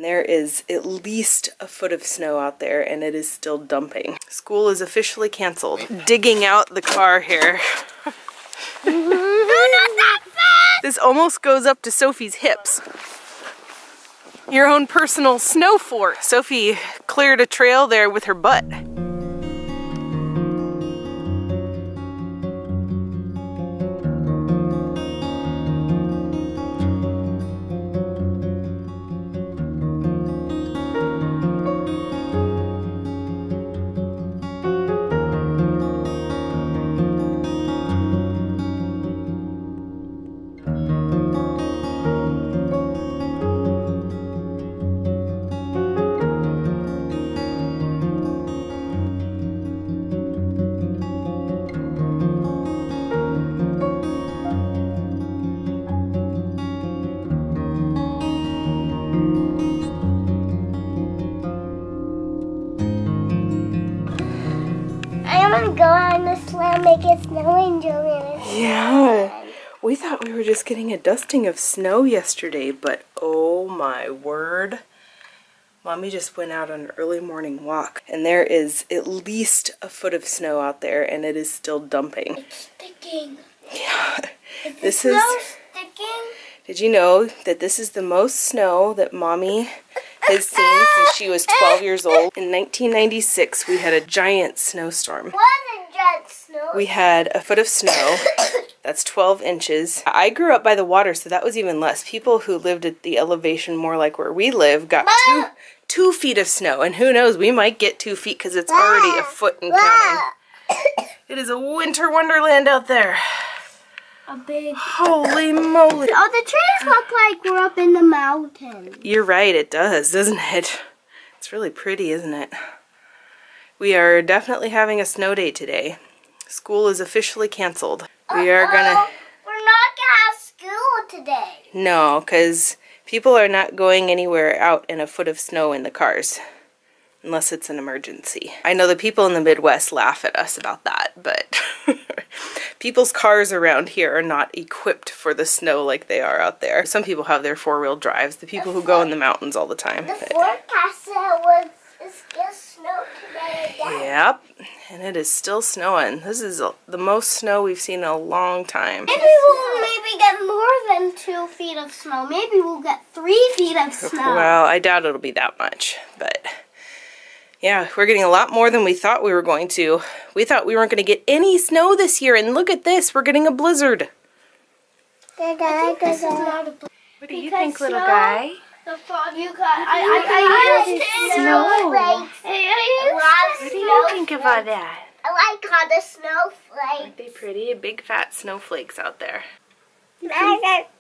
And there is at least a foot of snow out there, and it is still dumping. School is officially canceled. Digging out the car here. No, not that fast! This almost goes up to Sophie's hips. Your own personal snow fort. Sophie cleared a trail there with her butt. Go on the slow, make it snow angel. Yeah, we thought we were just getting a dusting of snow yesterday, but oh my word. Mommy just went out on an early morning walk, and there is at least a foot of snow out there, and it is still dumping. It's sticking. Yeah. Is the snow sticking? Did you know that this is the most snow that Mommy has seen since she was 12 years old? In 1996, we had a giant snowstorm. Wasn't giant snow. We had a foot of snow. That's 12 inches. I grew up by the water, so that was even less. People who lived at the elevation more like where we live got two feet of snow. And who knows, we might get 2 feet because it's already a foot and counting. It is a winter wonderland out there. A big... Holy moly. Oh, the trees look like we're up in the mountains. You're right, it does, doesn't it? It's really pretty, isn't it? We are definitely having a snow day today. School is officially canceled. We are gonna... We're not gonna have school today. No, because people are not going anywhere out in a foot of snow in the cars. Unless it's an emergency. I know the people in the Midwest laugh at us about that, but people's cars around here are not equipped for the snow like they are out there. Some people have their four-wheel drives, the people who go in the mountains all the time. The forecast said it's gonna snow today again. Yep, and it is still snowing. This is the most snow we've seen in a long time. Maybe we'll get more than 2 feet of snow. Maybe we'll get 3 feet of snow. Well, I doubt it'll be that much, but... yeah, we're getting a lot more than we thought we were going to. We thought we weren't going to get any snow this year, and look at this, we're getting a blizzard. This is not a blizzard. What do you think, little guy? The fog you got. I understand snowflakes. What do you think about that? I like all the snowflakes. Aren't they pretty? Big fat snowflakes out there.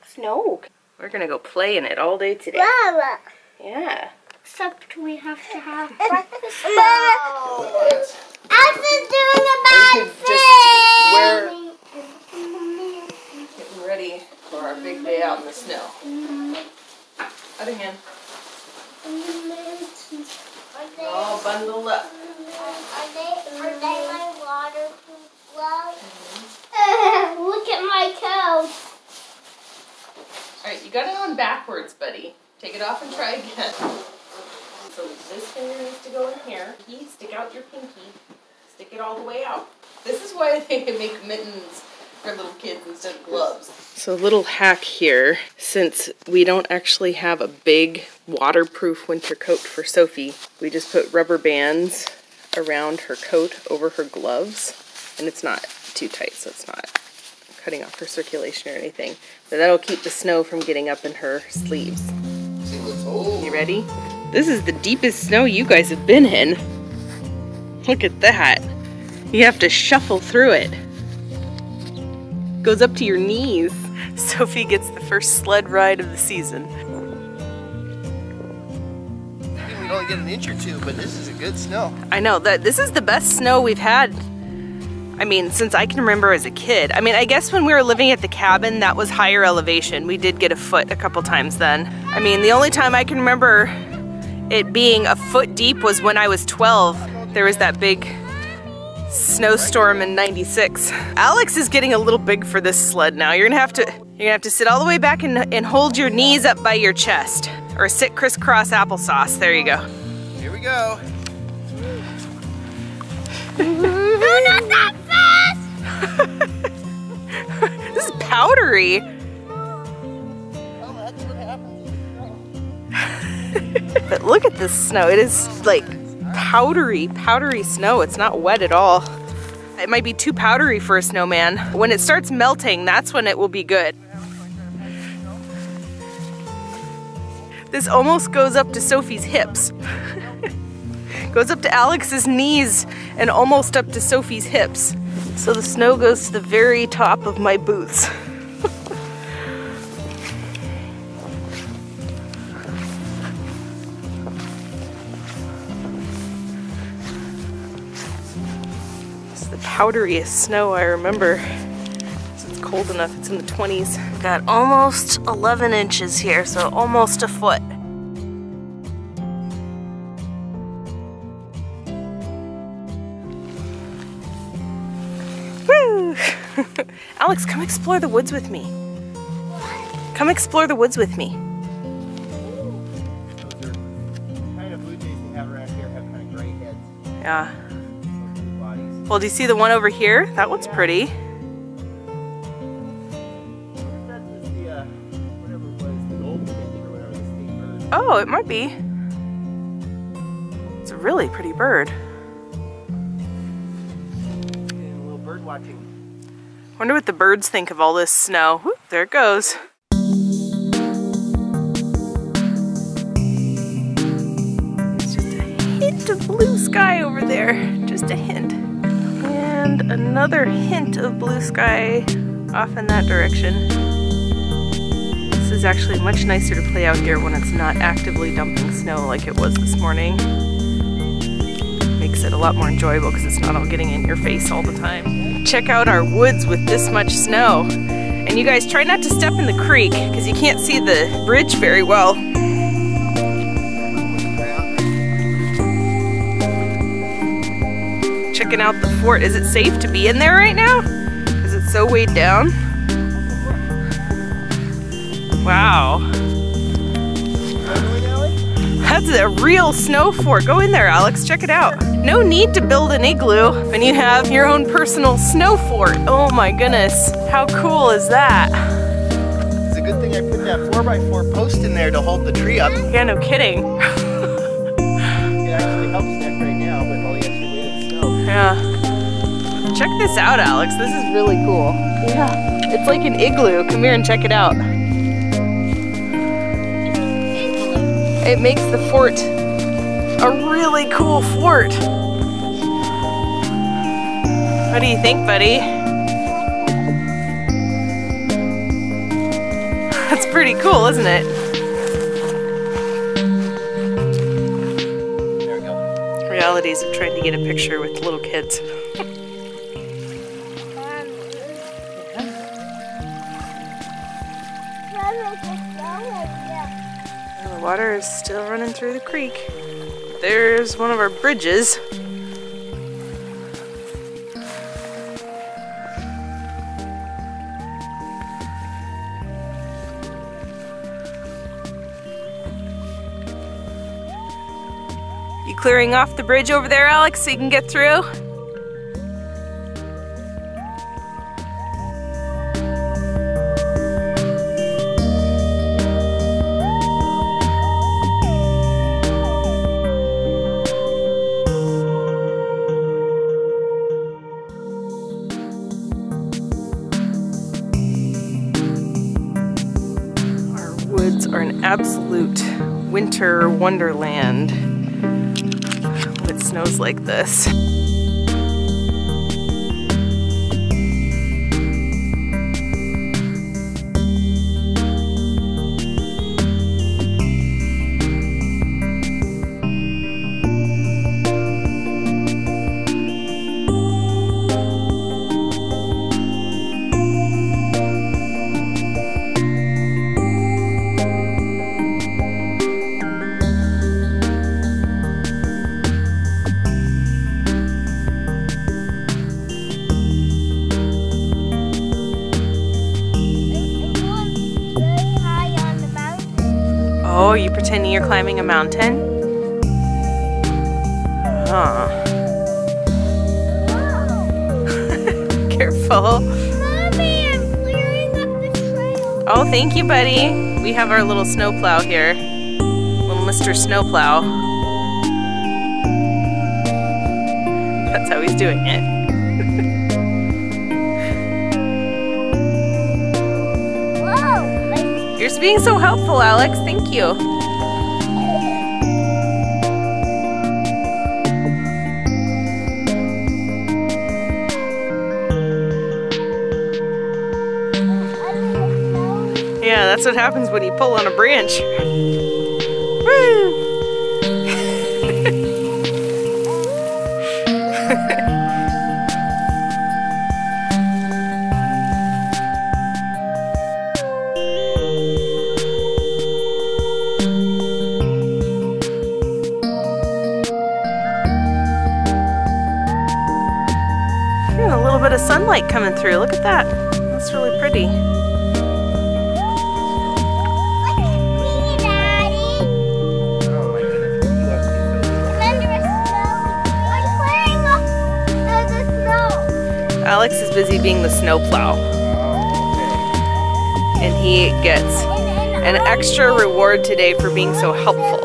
Snow. We're going to go play in it all day today. Mama. Yeah. Except we have to have breakfast. Alex is doing a bad thing. Getting ready for our big day out in the snow. Other hand. All bundled up. Are they my waterproof gloves? Look at my coat. Alright, you got it on backwards, buddy. Take it off and try again. So this finger needs to go in here. Stick out your pinky. Stick it all the way out. This is why they make mittens for little kids instead of gloves. So a little hack here, since we don't actually have a big waterproof winter coat for Sophie, we just put rubber bands around her coat over her gloves, and it's not too tight, so it's not cutting off her circulation or anything. But that'll keep the snow from getting up in her sleeves. You ready? This is the deepest snow you guys have been in. Look at that. You have to shuffle through it. Goes up to your knees. Sophie gets the first sled ride of the season. Maybe we'd only get an inch or two, but this is a good snow. I know, this is the best snow we've had, I mean, since I can remember as a kid. I mean, I guess when we were living at the cabin, that was higher elevation. We did get a foot a couple times then. I mean, the only time I can remember it being a foot deep was when I was 12. There was that big snowstorm in '96. Alex is getting a little big for this sled now. You're gonna have to sit all the way back and hold your knees up by your chest. Or sit crisscross applesauce. There you go. Here we go. No, not that fast! This is powdery. Oh, that's what happens. But look at this snow. It is like powdery snow. It's not wet at all. It might be too powdery for a snowman. When it starts melting, that's when it will be good. This almost goes up to Sophie's hips. Goes up to Alex's knees and almost up to Sophie's hips. So the snow goes to the very top of my boots. It's the powderiest snow I remember. It's cold enough, it's in the 20s. Got almost 11 inches here, so almost a foot. Woo! Alex, come explore the woods with me. Come explore the woods with me. Those are kind of blue jays they have around here, have kind of gray heads. Yeah. Blue bodies. Well, do you see the one over here? That one's pretty. That was the, whatever it was, the golden finch or whatever, the state bird. Oh, it might be. It's a really pretty bird. And a little bird watching. Wonder what the birds think of all this snow. Whoop, there it goes. It's just a hint of blue sky over there. Just a hint. And another hint of blue sky off in that direction. This is actually much nicer to play out here when it's not actively dumping snow like it was this morning. Makes it a lot more enjoyable because it's not all getting in your face all the time. Check out our woods with this much snow. And you guys try not to step in the creek because you can't see the bridge very well. Checking out the fort. Is it safe to be in there right now? Is it so weighed down? Wow. That's a real snow fort. Go in there, Alex. Check it out. No need to build an igloo when you have your own personal snow fort. Oh my goodness. How cool is that? It's a good thing I put that 4x4 post in there to hold the tree up. Yeah, no kidding. It actually helps neck right now with all the extra weight of snow. Yeah. Check this out, Alex. This is really cool. Yeah. It's like an igloo. Come here and check it out. It makes the fort a really cool fort. What do you think, buddy? That's pretty cool, isn't it? There we go. Realities of trying to get a picture with little kids. The water is still running through the creek. There's one of our bridges. You clearing off the bridge over there, Alex, so you can get through? Woods are an absolute winter wonderland when it snows like this. you're climbing a mountain? Huh. Careful. Mommy, I'm clearing up the trail. Oh, thank you, buddy. We have our little snowplow here. Little Mr. Snowplow. That's how he's doing it. Whoa. You're being so helpful, Alex. Thank you. Yeah, that's what happens when you pull on a branch. Woo! Yeah, a little bit of sunlight coming through. Look at that. That's really pretty. Alex is busy being the snowplow. And he gets an extra reward today for being so helpful.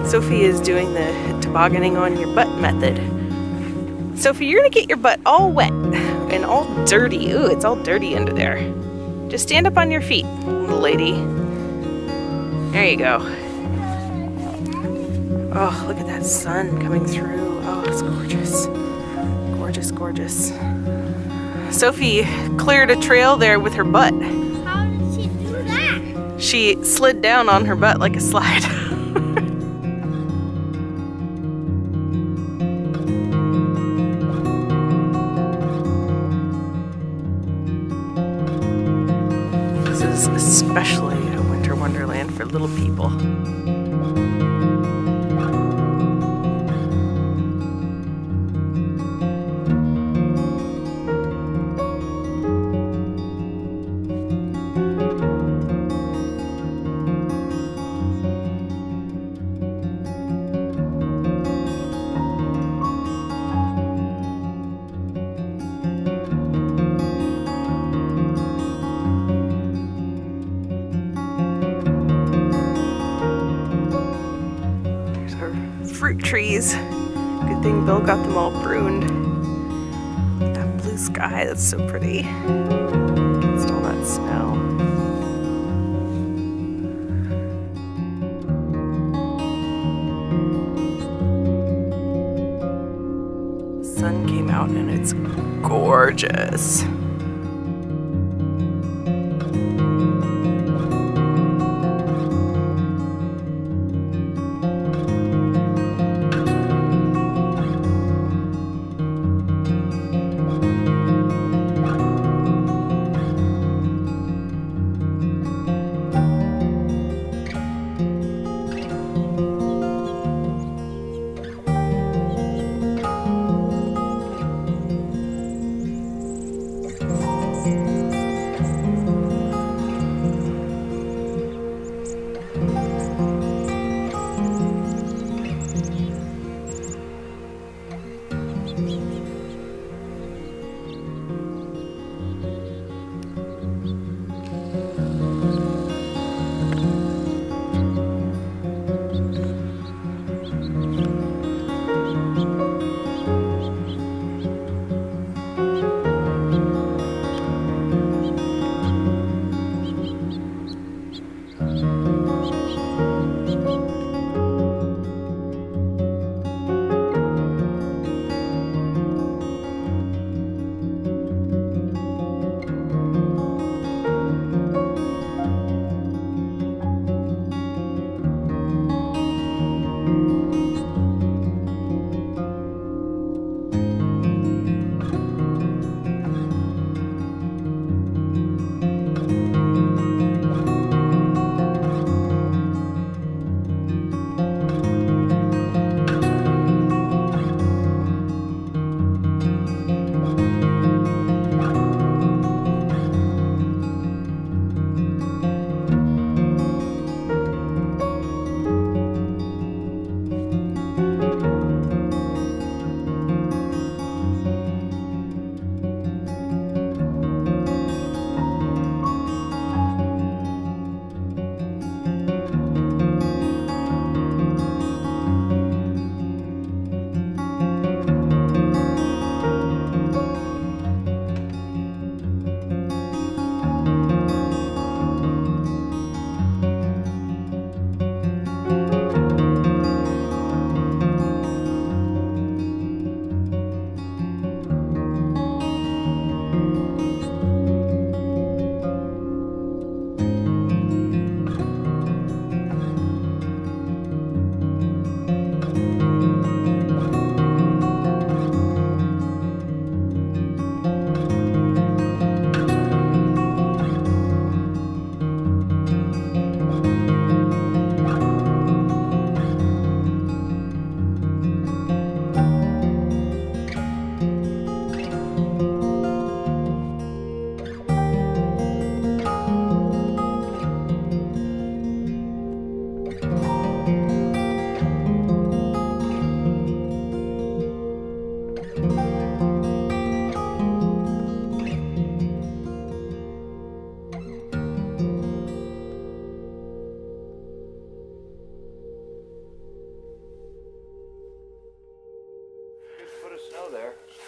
Sophie is doing the tobogganing on your butt method. Sophie, you're gonna get your butt all wet and all dirty. Ooh, it's all dirty under there. Just stand up on your feet, little lady. There you go. Oh, look at that sun coming through. Oh, it's gorgeous. Gorgeous, gorgeous. Sophie cleared a trail there with her butt. How did she do that? She slid down on her butt like a slide. Especially a winter wonderland for little people. Fruit trees. Good thing Bill got them all pruned. That blue sky, that's so pretty. Against all that snow. The sun came out and it's gorgeous.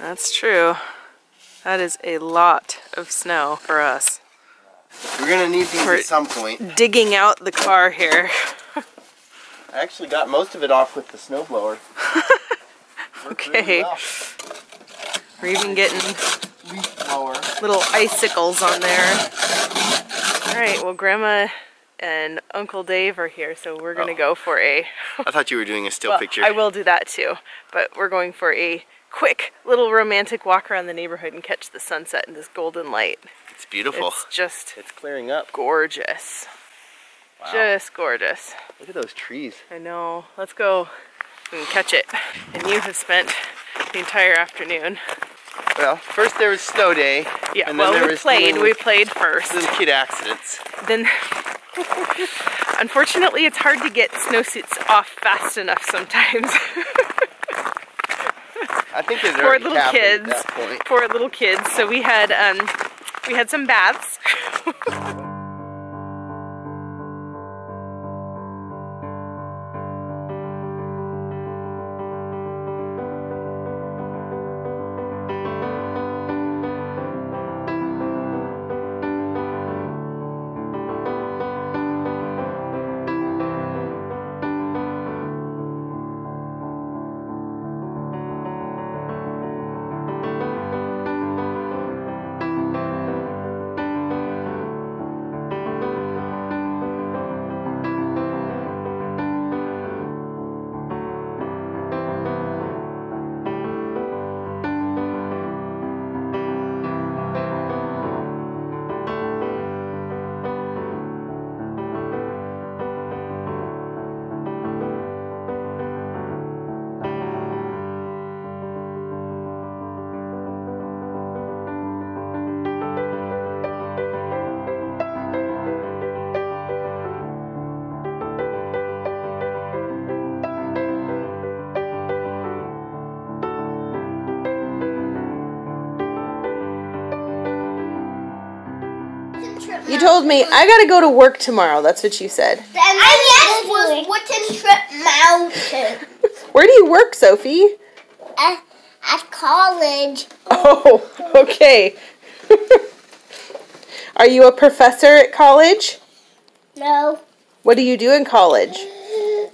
That's true. That is a lot of snow for us. We're gonna need these at some point. Digging out the car here. I actually got most of it off with the snowblower. Okay. Well. We're even getting Leaf blower. little icicles on there. Alright, well Grandma and Uncle Dave are here, so we're gonna go for a... I thought you were doing a still well, picture. I will do that too, but we're going for a quick little romantic walk around the neighborhood and catch the sunset in this golden light. It's beautiful. It's just It's clearing up. gorgeous. Wow. Just gorgeous. Look at those trees. I know. Let's go and catch it. And you have spent the entire afternoon. Well, first there was snow day. Yeah, and well, then there we was played. We played first. little kid accidents. Then, unfortunately, it's hard to get snowsuits off fast enough sometimes. I think there's Poor already little happened kids. at that point. Poor little kids. So we had some baths. You told me I gotta go to work tomorrow. That's what you said. Then I guess was Wooden Trip Mountain. Where do you work, Sophie? At college. Oh, okay. Are you a professor at college? No. What do you do in college? She's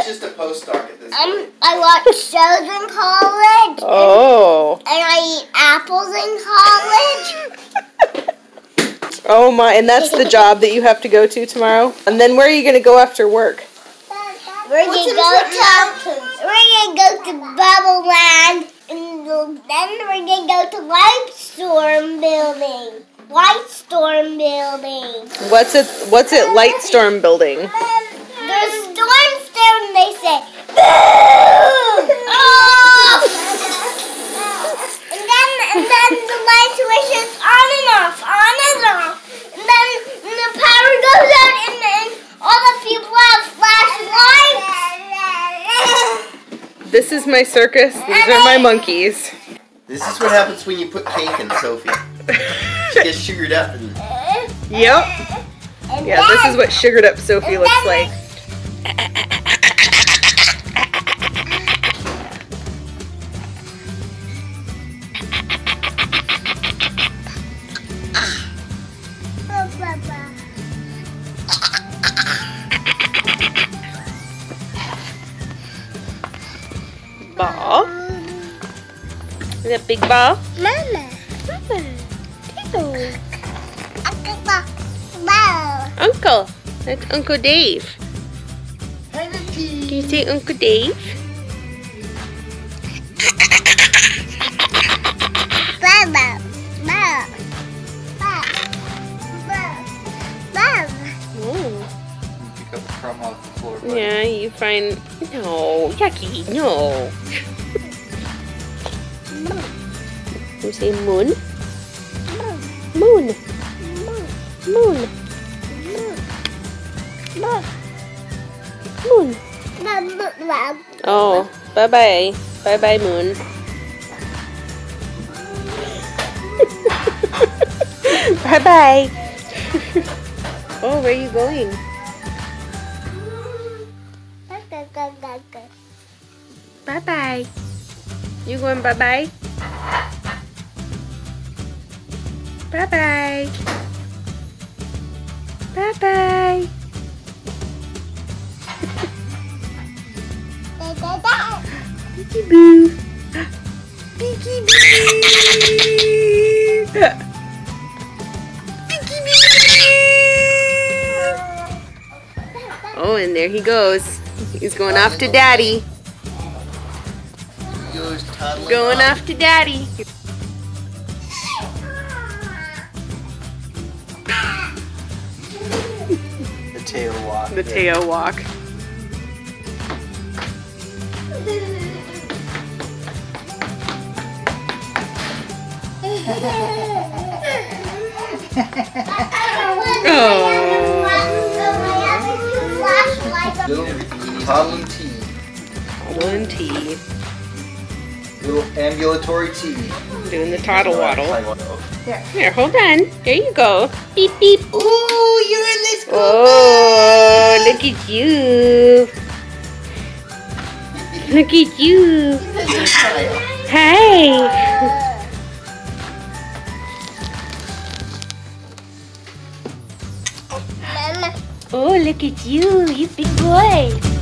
just a postdoc at this point. I watch shows in college. Oh. And I eat apples in college. Oh my, and that's the job that you have to go to tomorrow? And then where are you going to go after work? We're gonna go to Bubble Land, and then we're gonna go to Lightstorm Building. Lightstorm Building. What's it Lightstorm Building? There's storms there, and they say, boom! Off! And then the light switches on and off, on and off. And then the power goes out, and all the people have flashlights. This is my circus. These are my monkeys. This is what happens when you put cake in, Sophie. She gets sugared up. And... Yep. Yeah, this is what sugared up Sophie looks like. Ball. Is that big ball? Mama. Uncle. That's Uncle Dave. Can you say Uncle Dave? Baba. Oh. Pick up a crumb off the floor. Buddy. Yeah, you find... No, yucky, no. You say moon? Moon. Moon. Moon. Oh, bye-bye. Bye-bye, moon. Bye-bye. Oh, where are you going? Bye-bye. You going bye-bye? Bye-bye. Bye-bye. Peekaboo. Peekaboo. Oh, and there he goes. He's going off to Daddy. He goes toddling Going off to Daddy. The tail walk. The tail walk. Little toddling T. Toddling T. Little ambulatory T. Doing the toddle waddle. There. Here, hold on. There you go. Beep, beep. Ooh, you're in this school. Oh, look at you. Look at you. Hey. Oh, look at you. You big boy.